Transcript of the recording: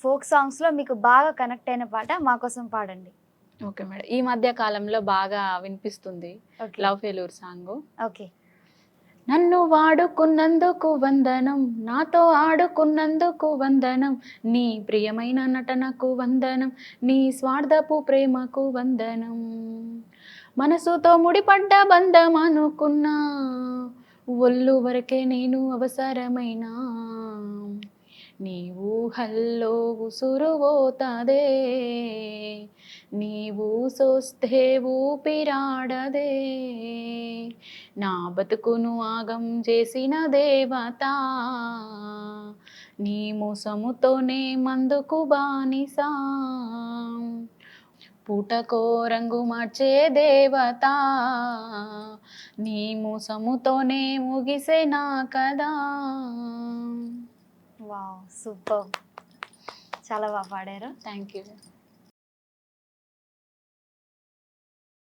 Folk సాంగ్స్‌లో మీకు బాగా కనెక్ట్ అయిన పాట మా కోసం పాడండి. Okay madam. ఈ మధ్య కాలంలో బాగా వినిపిస్తుంది okay. 'Love failure' song. Okay. నన్ను వాడుకున్నందుకు వందనం, నాతో ఆడుకున్నందుకు వందనం, నీ ప్రియమైన నటనకు వందనం, నీ స్వార్థపు ప్రేమకు వందనం. మనసుతో ముడిపడ్డ బంధం అనుకున్నా, ఒళ్ళు వరకే నేను అవసరమైనా, నీ ఊహల్లో ఉసురువోతదే, నీవు సొస్తే ఊపిరాడదే, నా బతుకును ఆగం చేసిన దేవత, నీ మోసముతోనే మందుకు బానిసా, పూటకో రంగు మార్చే దేవత, నీ మోసముతోనే ముగిసేనా కదా. వావ్! సూపర్బ్. చాలా బా పాడారు. Thank you.